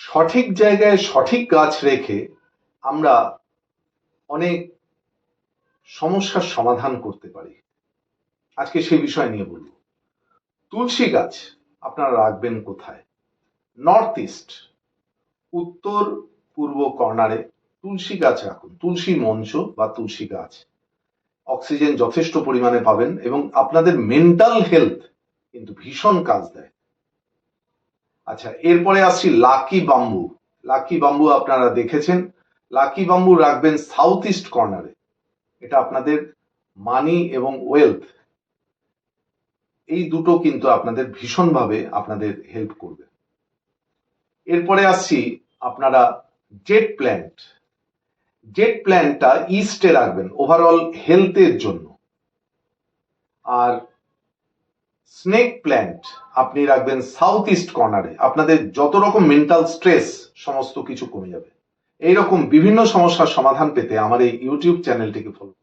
সঠিক জায়গায় সঠিক গাছ রেখে আমরা অনেক সমস্যার সমাধান করতে পারি। আজকে সেই বিষয় নিয়ে বলবো। তুলসী গাছ আপনারা রাখবেন কোথায়? নর্থ ইস্ট, উত্তর পূর্ব কর্নারে তুলসী গাছ রাখুন। তুলসী মঞ্চ বা তুলসী গাছ অক্সিজেন যথেষ্ট পরিমাণে পাবেন এবং আপনাদের মেন্টাল হেলথ কিন্তু ভীষণ কাজ দেয়। আচ্ছা, এরপরে আসছি লাকি বাম্বু। লাকি বাম্বু আপনারা দেখেছেন। লাকি বাম্বু রাখবেন সাউথ ইস্ট কর্নারে। এটা আপনাদের মানি এবং ওয়েলথ এই দুটো কিন্তু আপনাদের ভীষণভাবে আপনাদের হেল্প করবে। এরপরে আসছি আপনারা জেট প্ল্যান্ট। জেট প্ল্যান্টটা ইস্টে রাখবেন ওভারঅল হেলথের জন্য। আর স্নেক প্ল্যান্ট আপনি রাখবেন সাউথ ইস্ট কর্নারে। আপনাদের যত রকম মেন্টাল স্ট্রেস সমস্ত কিছু কমে যাবে। এইরকম বিভিন্ন সমস্যার সমাধান পেতে আমার এই ইউটিউব চ্যানেলটিকে ফলো